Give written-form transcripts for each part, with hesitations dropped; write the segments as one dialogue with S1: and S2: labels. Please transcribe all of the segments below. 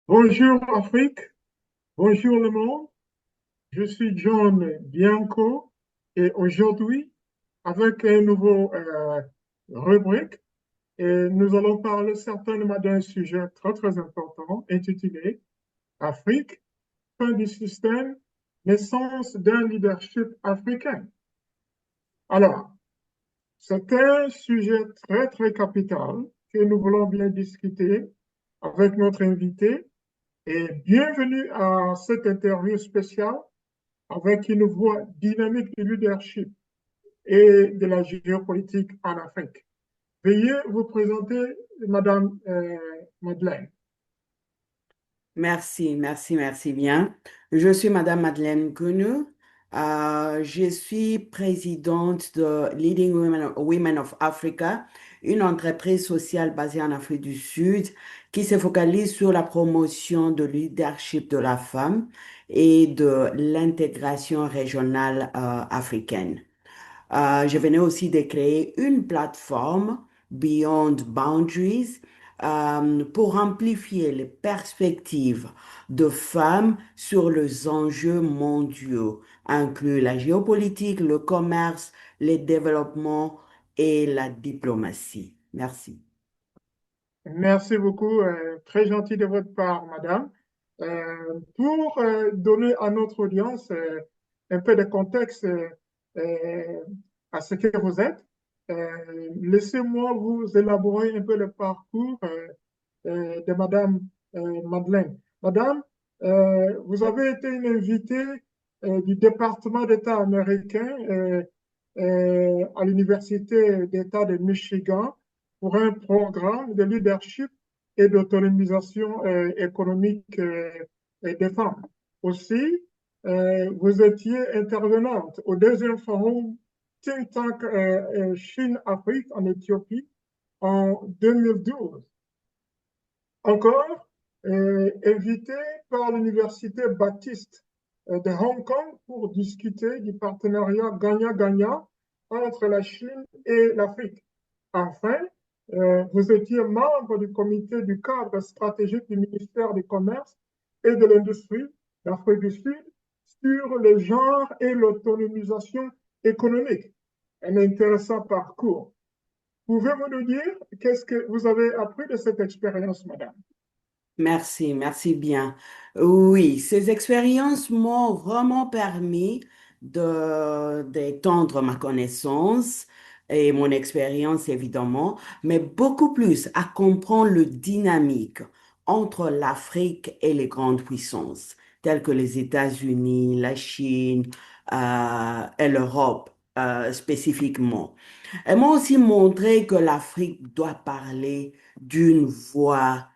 S1: Bonjour Afrique, bonjour le monde. Je suis John Bianco et aujourd'hui, avec un nouveau rubrique, nous allons parler certainement d'un sujet très très important intitulé Afrique, fin du système, naissance d'un leadership africain. Alors, c'est un sujet très très capital que nous voulons bien discuter avec notre invité et bienvenue à cette interview spéciale avec une voix dynamique de leadership et de la géopolitique en Afrique. Veuillez vous présenter, Madame Madeleine.
S2: Merci bien. Je suis Madame Madeleine Gonu. Je suis présidente de Women of Africa, une entreprise sociale basée en Afrique du Sud qui se focalise sur la promotion de leadership de la femme et de l'intégration régionale africaine. Je venais aussi de créer une plateforme Beyond Boundaries pour amplifier les perspectives de femmes sur les enjeux mondiaux, incluant la géopolitique, le commerce, les développements et la diplomatie. Merci.
S1: Merci beaucoup, très gentil de votre part, Madame. Pour donner à notre audience un peu de contexte euh, à ce que vous êtes, laissez-moi vous élaborer un peu le parcours de Madame Madeleine. Madame, vous avez été une invitée du département d'État américain à l'Université d'État de Michigan pour un programme de leadership et d'autonomisation économique des femmes. Aussi, vous étiez intervenante au deuxième forum Think Tank Chine-Afrique en Éthiopie en 2012. Encore, invité par l'Université Baptiste de Hong Kong pour discuter du partenariat gagnant-gagnant entre la Chine et l'Afrique. Enfin, vous étiez membre du comité du cadre stratégique du ministère du Commerce et de l'Industrie d'Afrique du Sud sur le genre et l'autonomisation économique. Un intéressant parcours. Pouvez-vous nous dire qu'est-ce que vous avez appris de cette expérience, madame?
S2: Merci bien. Oui, ces expériences m'ont vraiment permis d'étendre ma connaissance et mon expérience, évidemment, mais beaucoup plus à comprendre le dynamique entre l'Afrique et les grandes puissances, telles que les États-Unis, la Chine, et l'Europe, spécifiquement. Elles m'ont aussi montré que l'Afrique doit parler d'une voix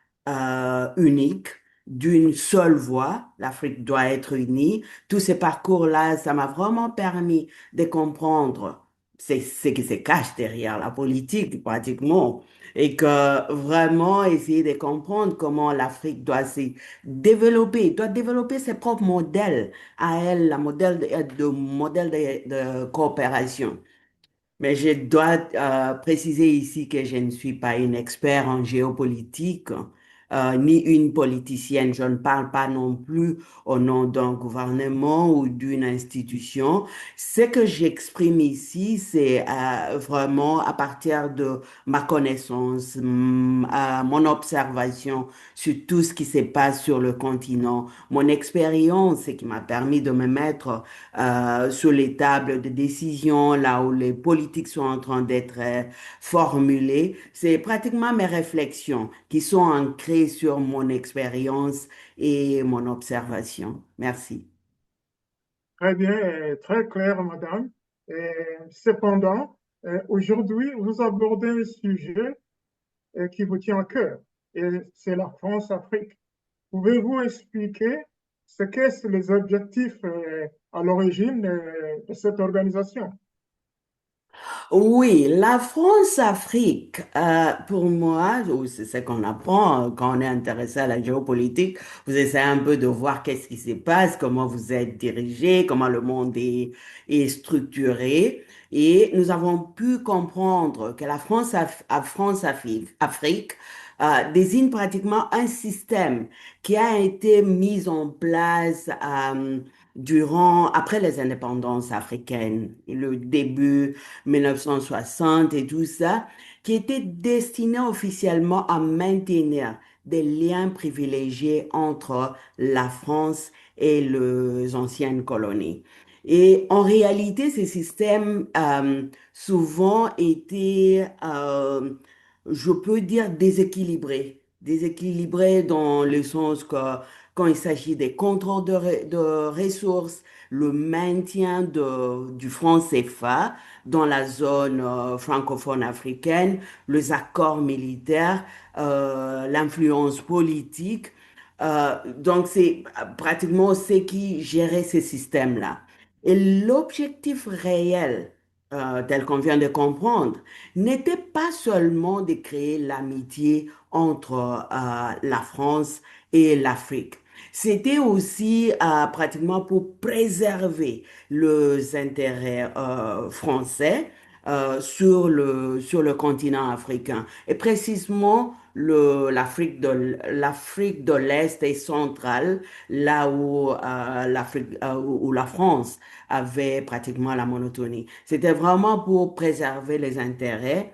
S2: unique, d'une seule voix. L'Afrique doit être unie. Tous ces parcours-là, ça m'a vraiment permis de comprendre ce qui se cache derrière la politique, pratiquement. Et que vraiment essayer de comprendre comment l'Afrique doit développer ses propres modèles à elle, la modèle de coopération. Mais je dois préciser ici que je ne suis pas une expert en géopolitique, ni une politicienne. Je ne parle pas non plus au nom d'un gouvernement ou d'une institution. Ce que j'exprime ici, c'est vraiment à partir de ma connaissance, mon observation sur tout ce qui se passe sur le continent, mon expérience, ce qui m'a permis de me mettre sur les tables de décision, là où les politiques sont en train d'être formulées. C'est pratiquement mes réflexions qui sont ancrées sur mon expérience et mon observation. Merci.
S1: Très bien, très clair, madame. Cependant, aujourd'hui, vous abordez un sujet qui vous tient à cœur, et c'est la France-Afrique. Pouvez-vous expliquer ce qu'est les objectifs à l'origine de cette organisation?
S2: Oui, la France-Afrique, pour moi, c'est ce qu'on apprend quand on est intéressé à la géopolitique. Vous essayez un peu de voir qu'est-ce qui se passe, comment vous êtes dirigé, comment le monde est structuré. Et nous avons pu comprendre que la France-Afrique désigne pratiquement un système qui a été mis en place après les indépendances africaines, le début 1960 et tout ça, qui était destiné officiellement à maintenir des liens privilégiés entre la France et les anciennes colonies. Et en réalité, ces systèmes souvent étaient, je peux dire, déséquilibrés. Déséquilibrés dans le sens que quand il s'agit des contrôles de ressources, le maintien du franc CFA dans la zone francophone africaine, les accords militaires, l'influence politique. Donc, c'est pratiquement ce qui gérait ces systèmes-là. Et l'objectif réel, tel qu'on vient de comprendre, n'était pas seulement de créer l'amitié entre la France et l'Afrique. C'était aussi pratiquement pour préserver les intérêts français sur le continent africain. Et précisément l'Afrique de l'Est et centrale, là où, où la France avait pratiquement la monotonie. C'était vraiment pour préserver les intérêts.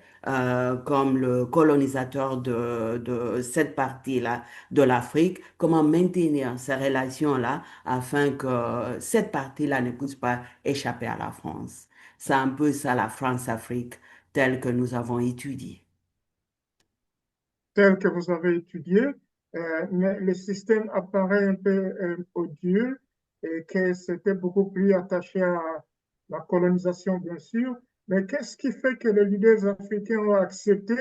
S2: Comme le colonisateur de cette partie-là de l'Afrique, comment maintenir ces relations-là afin que cette partie-là ne puisse pas échapper à la France. C'est un peu ça la France-Afrique telle que nous avons étudié.
S1: tel que vous avez étudié, mais le système apparaît un peu odieux et que c'était beaucoup plus attaché à la colonisation, bien sûr. Mais qu'est-ce qui fait que les leaders africains ont accepté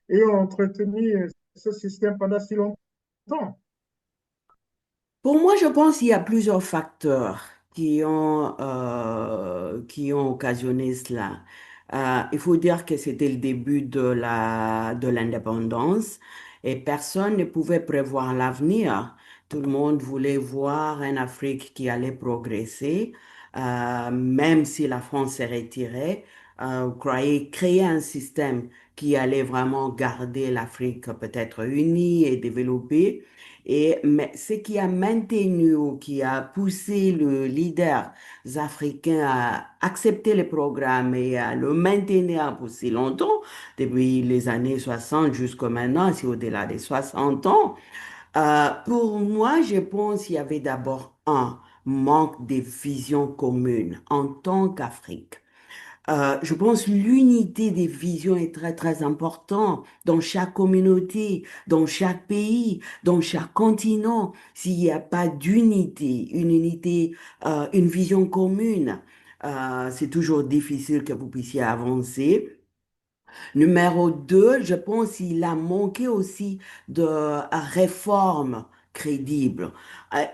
S1: et ont entretenu ce système pendant si longtemps?
S2: Pour moi, je pense qu'il y a plusieurs facteurs qui ont occasionné cela. Il faut dire que c'était le début de l'indépendance et personne ne pouvait prévoir l'avenir. Tout le monde voulait voir une Afrique qui allait progresser, même si la France s'est retirée. Croyait créer un système qui allait vraiment garder l'Afrique peut-être unie et développée. Mais ce qui a maintenu ou qui a poussé le leader africain à accepter le programme et à le maintenir pour si longtemps, depuis les années 60 jusqu'à maintenant, c'est au-delà des 60 ans, pour moi, je pense qu'il y avait d'abord un manque de vision commune en tant qu'Afrique. Je pense l'unité des visions est très, très importante dans chaque communauté, dans chaque pays, dans chaque continent. S'il n'y a pas d'unité, une vision commune, c'est toujours difficile que vous puissiez avancer. Numéro 2, je pense qu'il a manqué aussi de réformes crédibles.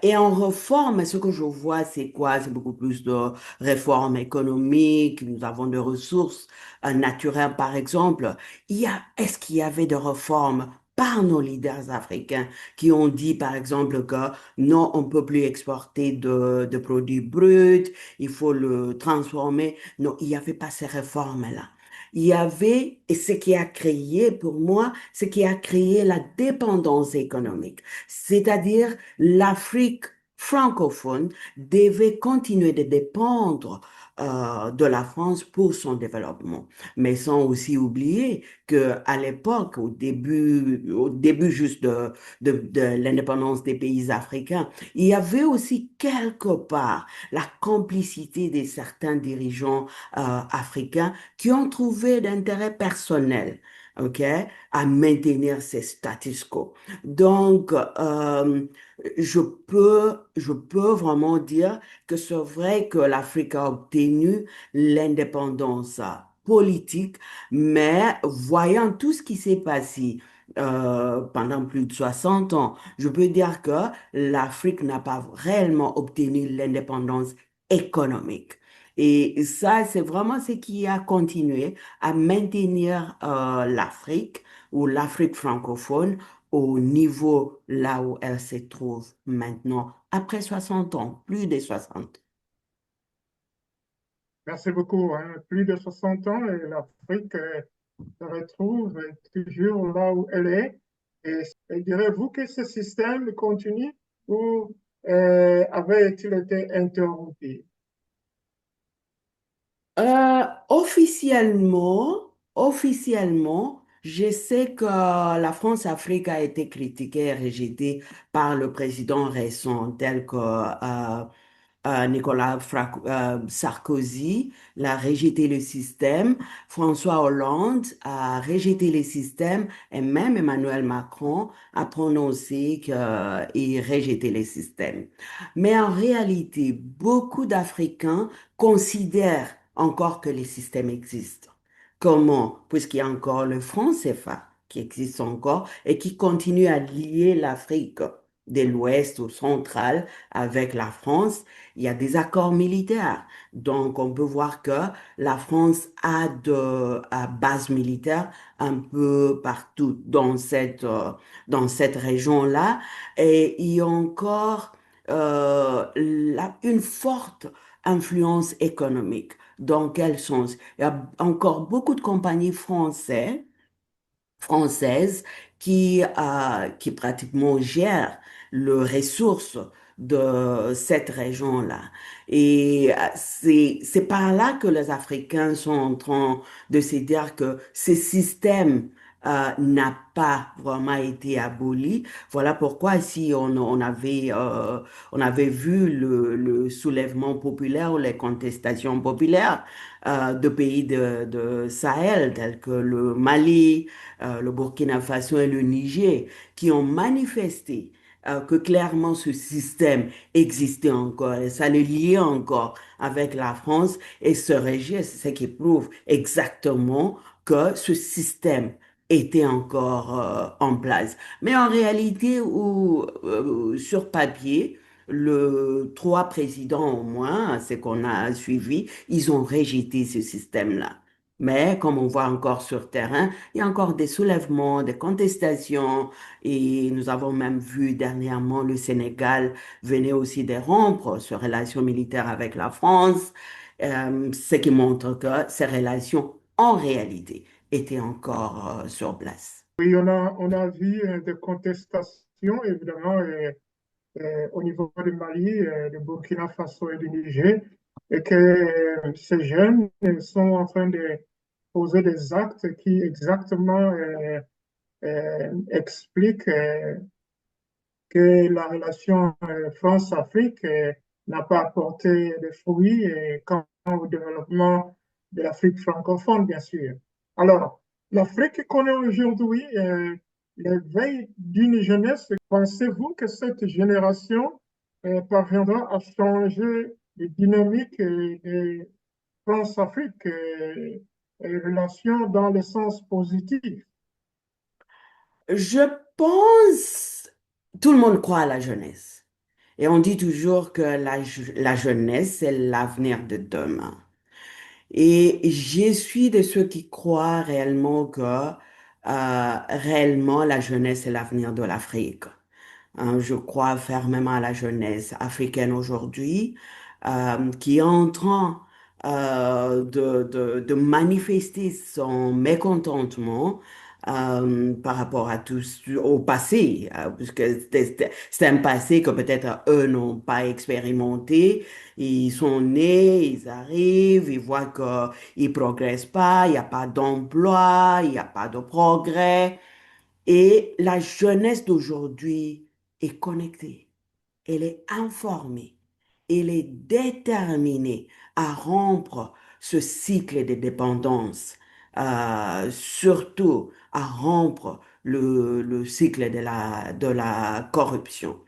S2: Et en réforme, ce que je vois, c'est quoi? C'est beaucoup plus de réformes économiques. Nous avons des ressources naturelles, par exemple. Est-ce qu'il y avait des réformes par nos leaders africains qui ont dit, par exemple, que non, on ne peut plus exporter de produits bruts, il faut le transformer. Non, il n'y avait pas ces réformes-là. Il y avait, et ce qui a créé, pour moi, ce qui a créé la dépendance économique. C'est-à-dire, l'Afrique francophone devait continuer de dépendre de la France pour son développement. Mais sans aussi oublier que à l'époque, au début juste de l'indépendance des pays africains, il y avait aussi quelque part la complicité de certains dirigeants africains qui ont trouvé d'intérêt personnel, OK, à maintenir ces status quo. Donc, je peux vraiment dire que c'est vrai que l'Afrique a obtenu l'indépendance politique, mais voyant tout ce qui s'est passé pendant plus de 60 ans, je peux dire que l'Afrique n'a pas réellement obtenu l'indépendance économique. Et ça, c'est vraiment ce qui a continué à maintenir l'Afrique ou l'Afrique francophone au niveau là où elle se trouve maintenant, après 60 ans, plus de 60.
S1: Merci beaucoup, hein. Plus de 60 ans et l'Afrique se retrouve toujours là où elle est. Et direz-vous que ce système continue ou avait-il été interrompu?
S2: Officiellement, je sais que la France-Afrique a été critiquée et rejetée par le président récent, tel que Sarkozy l'a rejeté le système, François Hollande a rejeté le système et même Emmanuel Macron a prononcé qu'il rejetait le système. Mais en réalité, beaucoup d'Africains considèrent encore que les systèmes existent. Comment? Puisqu'il y a encore le franc CFA qui existe encore et qui continue à lier l'Afrique de l'Ouest au central avec la France. Il y a des accords militaires. Donc, on peut voir que la France a de bases militaires un peu partout dans cette région-là. Et il y a encore une forte influence économique. Dans quel sens? Il y a encore beaucoup de compagnies françaises qui pratiquement gèrent les ressources de cette région-là. Et c'est par là que les Africains sont en train de se dire que ce système n'a pas vraiment été aboli. Voilà pourquoi si on avait vu le soulèvement populaire ou les contestations populaires de pays de Sahel, tels que le Mali, le Burkina Faso et le Niger, qui ont manifesté que clairement ce système existait encore et ça le liait encore avec la France et ce rejet, c'est ce qui prouve exactement que ce système était encore en place. Mais en réalité, sur papier, trois présidents au moins, ce qu'on a suivi, ils ont rejeté ce système-là. Mais comme on voit encore sur terrain, il y a encore des soulèvements, des contestations, et nous avons même vu dernièrement le Sénégal venait aussi de rompre ses relations militaires avec la France, ce qui montre que ces relations, en réalité, étaient encore sur place.
S1: Oui, on a vu des contestations, évidemment, au niveau du Mali, du Burkina Faso et du Niger, et que ces jeunes sont en train de poser des actes qui exactement expliquent que la relation France-Afrique n'a pas apporté de fruits quant au développement de l'Afrique francophone, bien sûr. Alors, l'Afrique connaît aujourd'hui l'éveil d'une jeunesse. Pensez-vous que cette génération parviendra à changer les dynamiques de France-Afrique et relations dans le sens positif?
S2: Je pense, tout le monde croit à la jeunesse. Et on dit toujours que la jeunesse, c'est l'avenir de demain. Et je suis de ceux qui croient réellement que réellement la jeunesse est l'avenir de l'Afrique. Hein, je crois fermement à la jeunesse africaine aujourd'hui qui est en train de manifester son mécontentement par rapport à tout au passé, puisque c'est un passé que peut-être eux n'ont pas expérimenté. Ils sont nés, ils arrivent, ils voient qu'ils ne progressent pas, il n'y a pas d'emploi, il n'y a pas de progrès. Et la jeunesse d'aujourd'hui est connectée, elle est informée, elle est déterminée à rompre ce cycle de dépendance, surtout à rompre le cycle de la corruption.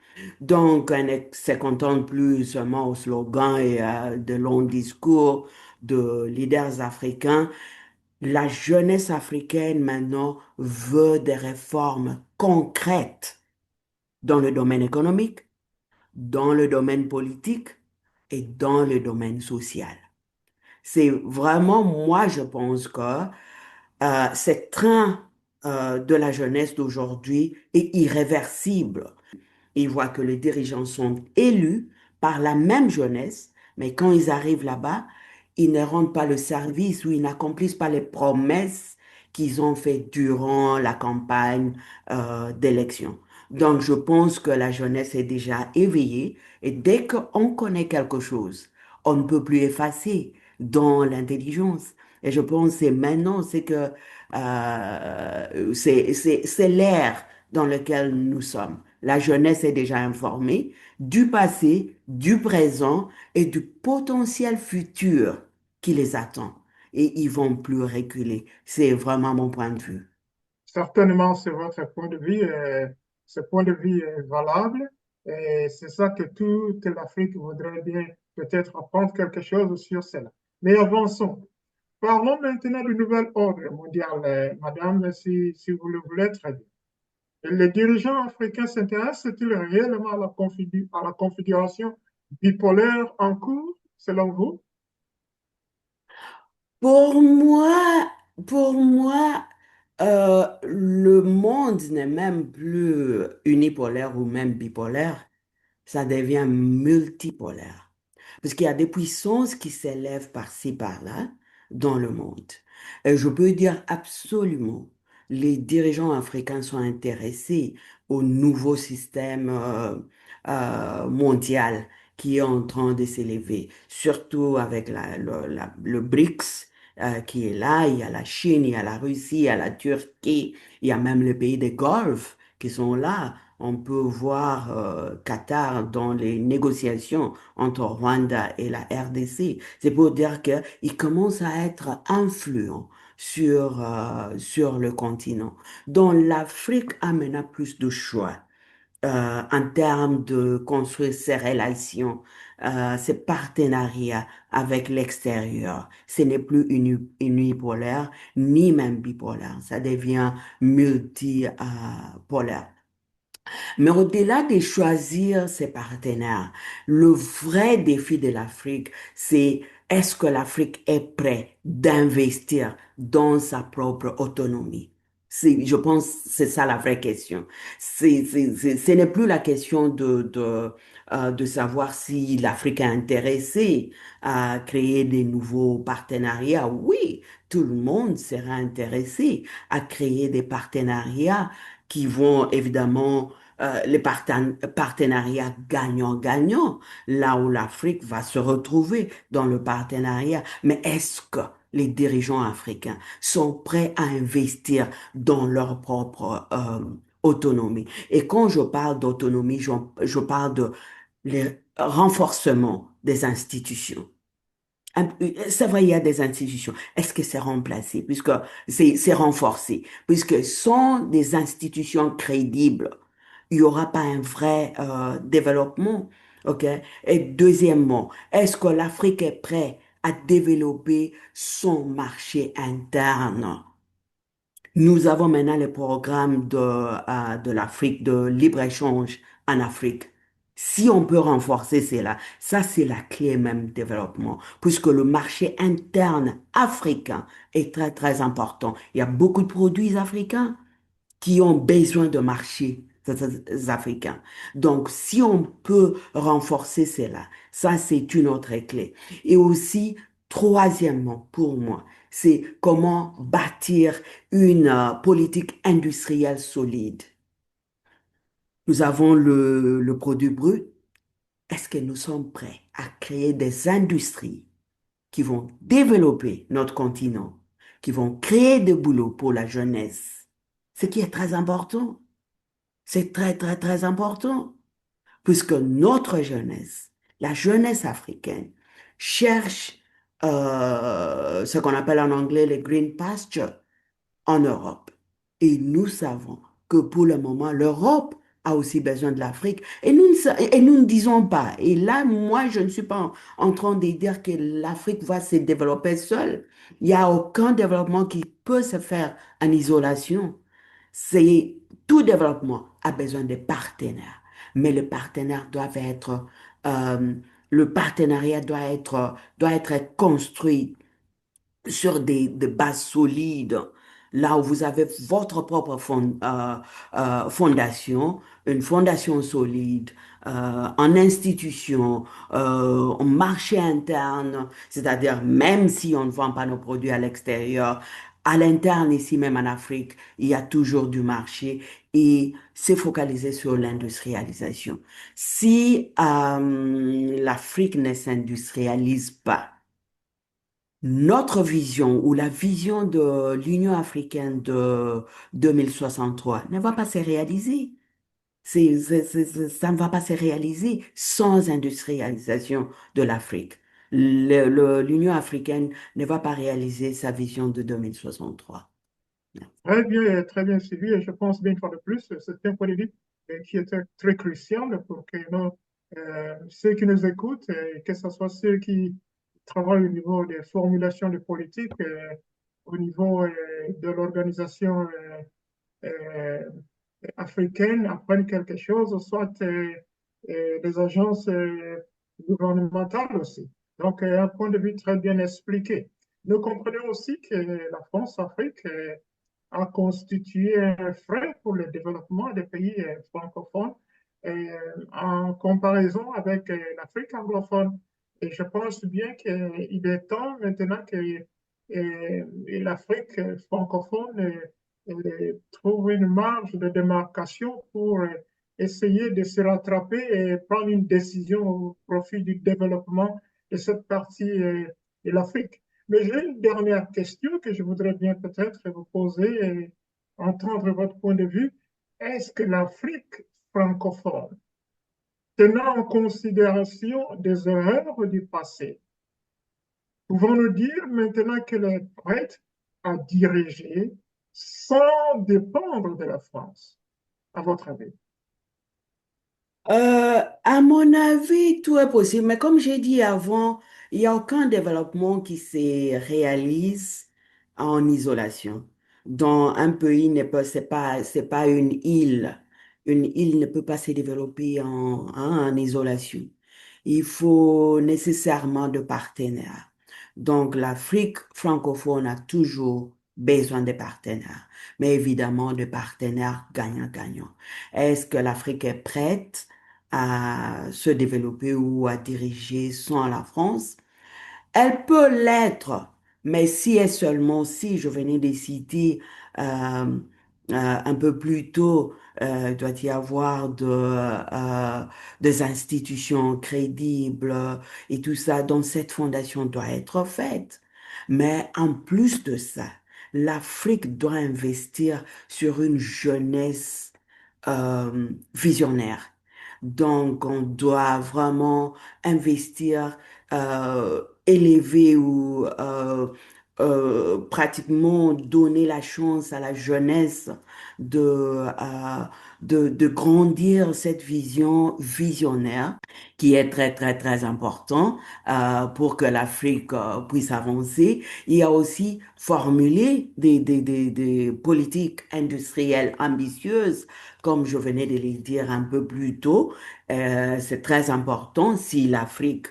S2: Donc, on ne se contente plus seulement aux slogans et de longs discours de leaders africains. La jeunesse africaine maintenant veut des réformes concrètes dans le domaine économique, dans le domaine politique et dans le domaine social. C'est vraiment, moi, je pense que ce train de la jeunesse d'aujourd'hui est irréversible. Ils voient que les dirigeants sont élus par la même jeunesse, mais quand ils arrivent là-bas, ils ne rendent pas le service ou ils n'accomplissent pas les promesses qu'ils ont faites durant la campagne d'élection. Donc, je pense que la jeunesse est déjà éveillée et dès qu'on connaît quelque chose, on ne peut plus effacer dans l'intelligence. Et je pense que c'est maintenant, c'est que c'est l'ère dans laquelle nous sommes. La jeunesse est déjà informée du passé, du présent et du potentiel futur qui les attend. Et ils vont plus reculer. C'est vraiment mon point de vue.
S1: Certainement, c'est votre point de vue. Ce point de vue est valable. Et c'est ça que toute l'Afrique voudrait bien peut-être apprendre quelque chose sur cela. Mais avançons. Parlons maintenant du nouvel ordre mondial, madame, si vous le voulez très bien. Les dirigeants africains s'intéressent-ils réellement à à la configuration bipolaire en cours, selon vous?
S2: Pour moi, pour moi, le monde n'est même plus unipolaire ou même bipolaire, ça devient multipolaire. Parce qu'il y a des puissances qui s'élèvent par-ci, par-là dans le monde. Et je peux dire absolument, les dirigeants africains sont intéressés au nouveau système mondial qui est en train de s'élever, surtout avec le BRICS qui est là. Il y a la Chine, il y a la Russie, il y a la Turquie, il y a même les pays des Golfe qui sont là. On peut voir Qatar dans les négociations entre Rwanda et la RDC. C'est pour dire qu'il commence à être influent sur le continent. Donc l'Afrique a maintenant plus de choix en termes de construire ses relations, ses partenariats avec l'extérieur. Ce n'est plus unipolaire ni même bipolaire. Ça devient multipolaire. Mais au-delà de choisir ses partenaires, le vrai défi de l'Afrique, c'est est-ce que l'Afrique est prête d'investir dans sa propre autonomie? Je pense que c'est ça la vraie question. Ce n'est plus la question de savoir si l'Afrique est intéressée à créer des nouveaux partenariats. Oui, tout le monde sera intéressé à créer des partenariats qui vont évidemment les partenariats gagnant-gagnant, là où l'Afrique va se retrouver dans le partenariat. Mais est-ce que les dirigeants africains sont prêts à investir dans leur propre autonomie? Et quand je parle d'autonomie, je parle de le renforcement des institutions. C'est vrai, il y a des institutions. Est-ce que c'est remplacé, puisque c'est renforcé, puisque sans des institutions crédibles, il n'y aura pas un vrai développement. OK? Et deuxièmement, est-ce que l'Afrique est prête à développer son marché interne? Nous avons maintenant le programme de l'Afrique, de libre-échange en Afrique. Si on peut renforcer cela, ça c'est la clé même du développement, puisque le marché interne africain est très très important. Il y a beaucoup de produits africains qui ont besoin de marchés africains. Donc, si on peut renforcer cela, ça, c'est une autre clé. Et aussi, troisièmement, pour moi, c'est comment bâtir une politique industrielle solide. Nous avons le produit brut. Est-ce que nous sommes prêts à créer des industries qui vont développer notre continent, qui vont créer des boulots pour la jeunesse, ce qui est très important. C'est très, très, très important, puisque notre jeunesse, la jeunesse africaine, cherche ce qu'on appelle en anglais les green pastures en Europe. Et nous savons que pour le moment, l'Europe a aussi besoin de l'Afrique. Et nous ne disons pas. Et là, moi, je ne suis pas en train de dire que l'Afrique va se développer seule. Il n'y a aucun développement qui peut se faire en isolation. C'est tout développement a besoin de partenaires, mais les partenaires doivent être, euh, le partenariat doit être construit sur des bases solides, là où vous avez votre propre fondation, une fondation solide, en institution, en marché interne, c'est-à-dire même si on ne vend pas nos produits à l'extérieur, à l'interne, ici même en Afrique, il y a toujours du marché et c'est focalisé sur l'industrialisation. Si l'Afrique ne s'industrialise pas, notre vision ou la vision de l'Union africaine de 2063 ne va pas se réaliser. Ça ne va pas se réaliser sans industrialisation de l'Afrique. L'Union africaine ne va pas réaliser sa vision de 2063.
S1: Très bien suivi. Et je pense bien une fois de plus, c'est un point de vue qui est très crucial pour que ceux qui nous écoutent, que ce soit ceux qui travaillent au niveau des formulations de politiques, au niveau de l'organisation euh, africaine, apprennent quelque chose, soit des agences gouvernementales aussi. Donc, un point de vue très bien expliqué. Nous comprenons aussi que la France-Afrique a constitué un frein pour le développement des pays francophones en comparaison avec l'Afrique anglophone. Et je pense bien qu'il est temps maintenant que l'Afrique francophone trouve une marge de démarcation pour essayer de se rattraper et prendre une décision au profit du développement de cette partie de l'Afrique. Mais j'ai une dernière question que je voudrais bien peut-être vous poser et entendre votre point de vue. Est-ce que l'Afrique francophone, tenant en considération des erreurs du passé, pouvons-nous dire maintenant qu'elle est prête à diriger sans dépendre de la France, à votre avis?
S2: À mon avis, tout est possible, mais comme j'ai dit avant, il n'y a aucun développement qui se réalise en isolation. Dans un pays, c'est pas une île. Une île ne peut pas se développer en isolation. Il faut nécessairement de partenaires. Donc, l'Afrique francophone a toujours besoin de partenaires, mais évidemment de partenaires gagnant-gagnant. Est-ce que l'Afrique est prête à se développer ou à diriger sans la France? Elle peut l'être, mais si et seulement si, je venais de citer un peu plus tôt, il doit y avoir des institutions crédibles et tout ça, dont cette fondation doit être faite. Mais en plus de ça, l'Afrique doit investir sur une jeunesse visionnaire. Donc, on doit vraiment investir, élever ou pratiquement donner la chance à la jeunesse de, de grandir cette vision visionnaire qui est très, très, très important pour que l'Afrique puisse avancer. Il y a aussi formuler des politiques industrielles ambitieuses comme je venais de le dire un peu plus tôt, c'est très important si l'Afrique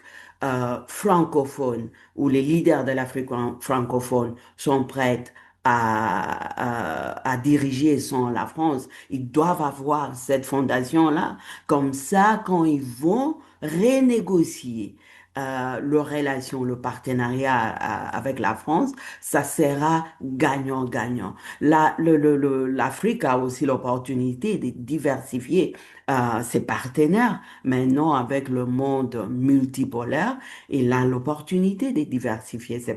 S2: francophone ou les leaders de l'Afrique francophone sont prêts à diriger sans la France. Ils doivent avoir cette fondation-là. Comme ça, quand ils vont renégocier leur relation, le partenariat avec la France, ça sera gagnant-gagnant. L'Afrique a aussi l'opportunité de diversifier ses partenaires. Maintenant, avec le monde multipolaire, il a l'opportunité de diversifier ses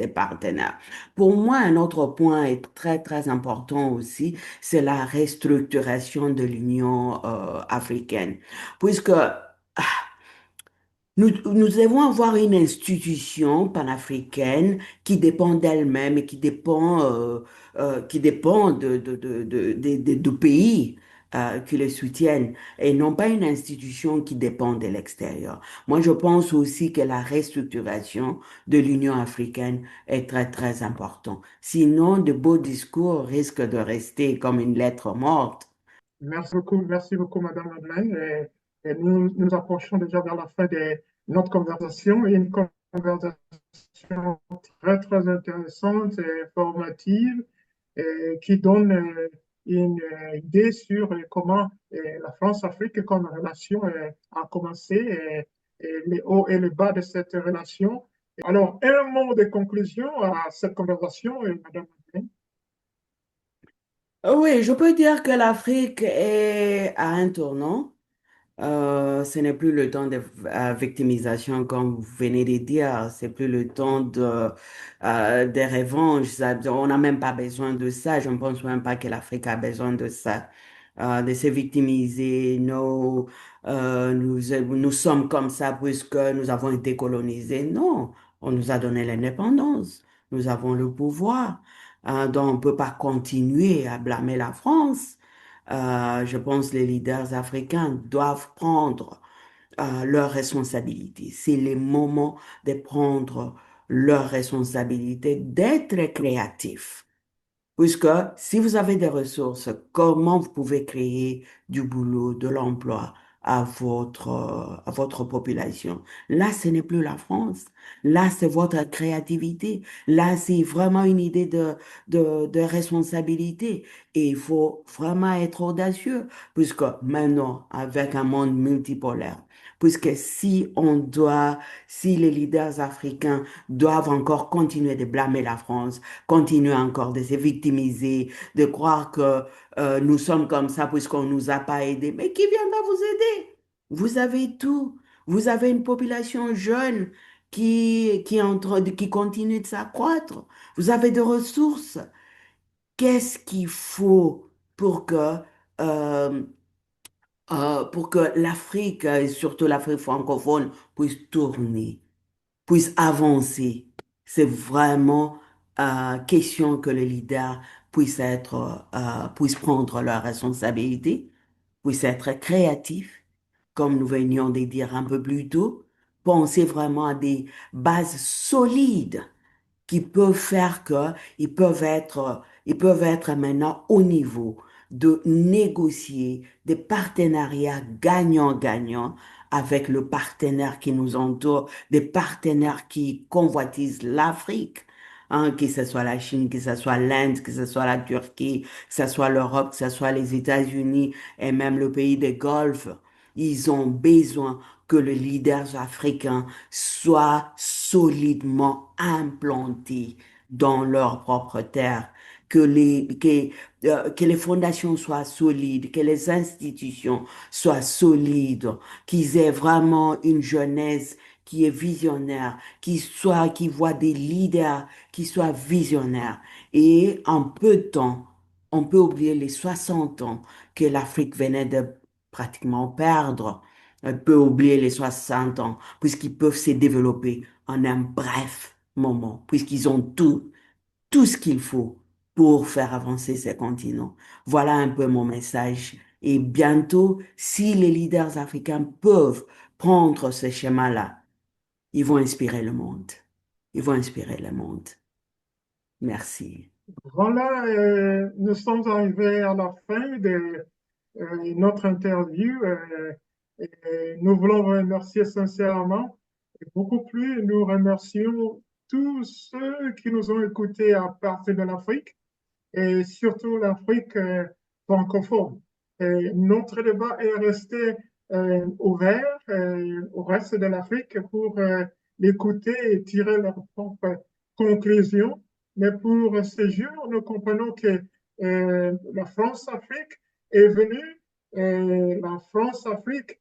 S2: partenaires. Pour moi, un autre point est très, très important aussi, c'est la restructuration de l'Union africaine. Puisque nous devons avoir une institution panafricaine qui dépend d'elle-même et qui dépend de pays qui le soutiennent et non pas une institution qui dépend de l'extérieur. Moi, je pense aussi que la restructuration de l'Union africaine est très, très important. Sinon, de beaux discours risquent de rester comme une lettre morte.
S1: Merci beaucoup, Madame Madeleine. Et nous nous approchons déjà vers la fin de notre conversation et une conversation très, très intéressante et formative. qui donne une idée sur comment la France-Afrique comme relation a commencé, les hauts et les bas de cette relation. Alors, un mot de conclusion à cette conversation, Madame Madeleine.
S2: Oui, je peux dire que l'Afrique est à un tournant. Ce n'est plus le temps de victimisation, comme vous venez de dire. C'est plus le temps des revanches. On n'a même pas besoin de ça. Je ne pense même pas que l'Afrique a besoin de ça. De se victimiser. Nous sommes comme ça puisque nous avons été colonisés. Non, on nous a donné l'indépendance. Nous avons le pouvoir. Donc, on ne peut pas continuer à blâmer la France. Je pense que les leaders africains doivent prendre leurs responsabilités. C'est le moment de prendre leurs responsabilités, d'être créatifs. Puisque si vous avez des ressources, comment vous pouvez créer du boulot, de l'emploi à votre population? Là, ce n'est plus la France. Là, c'est votre créativité. Là, c'est vraiment une idée de responsabilité. Et il faut vraiment être audacieux, puisque maintenant, avec un monde multipolaire, puisque si les leaders africains doivent encore continuer de blâmer la France, continuer encore de se victimiser, de croire que nous sommes comme ça puisqu'on ne nous a pas aidés. Mais qui viendra vous aider? Vous avez tout. Vous avez une population jeune qui continue de s'accroître. Vous avez des ressources. Qu'est-ce qu'il faut pour euh, pour que l'Afrique, et surtout l'Afrique francophone, puisse tourner, puisse avancer? C'est vraiment question que les leaders puissent prendre leurs responsabilités, puissent être créatifs, comme nous venions de dire un peu plus tôt, penser vraiment à des bases solides qui peuvent faire que ils peuvent être maintenant au niveau de négocier des partenariats gagnant-gagnant avec le partenaire qui nous entoure, des partenaires qui convoitisent l'Afrique. Hein, que ce soit la Chine, que ce soit l'Inde, que ce soit la Turquie, que ce soit l'Europe, que ce soit les États-Unis et même le pays des Golfe, ils ont besoin que les leaders africains soient solidement implantés dans leur propre terre, que les fondations soient solides, que les institutions soient solides, qu'ils aient vraiment une jeunesse qui est visionnaire, qui voit des leaders qui soient visionnaires. Et en peu de temps, on peut oublier les 60 ans que l'Afrique venait de pratiquement perdre. On peut oublier les 60 ans, puisqu'ils peuvent se développer en un bref moment, puisqu'ils ont tout ce qu'il faut pour faire avancer ces continents. Voilà un peu mon message. Et bientôt, si les leaders africains peuvent prendre ce schéma-là, ils vont inspirer le monde. Ils vont inspirer le monde. Merci.
S1: Voilà, nous sommes arrivés à la fin de notre interview. Et nous voulons vous remercier sincèrement. Et beaucoup plus, nous remercions tous ceux qui nous ont écoutés à partir de l'Afrique et surtout l'Afrique francophone. Et notre débat est resté ouvert au reste de l'Afrique pour l'écouter et tirer leurs propres conclusions. Mais pour ce jour, nous comprenons que la France-Afrique est venue, la France-Afrique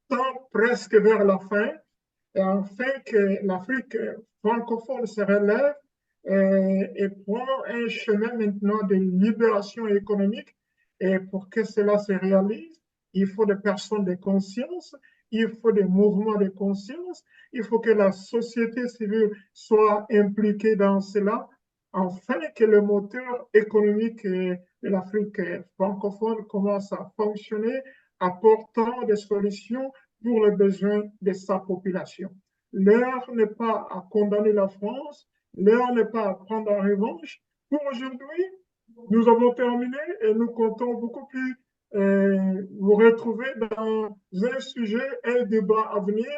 S1: tend presque vers la fin, et afin que l'Afrique francophone se relève et prend un chemin maintenant de libération économique. Et pour que cela se réalise, il faut des personnes de conscience, il faut des mouvements de conscience, il faut que la société civile soit impliquée dans cela, afin que le moteur économique de l'Afrique francophone commence à fonctionner, apportant des solutions pour les besoins de sa population. L'heure n'est pas à condamner la France, l'heure n'est pas à prendre en revanche. Pour aujourd'hui, nous avons terminé et nous comptons beaucoup plus vous retrouver dans un sujet, un débat à venir.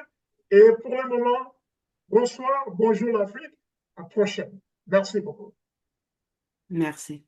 S1: Et pour le moment, bonsoir, bonjour l'Afrique, à la prochaine. Merci beaucoup.
S2: Merci.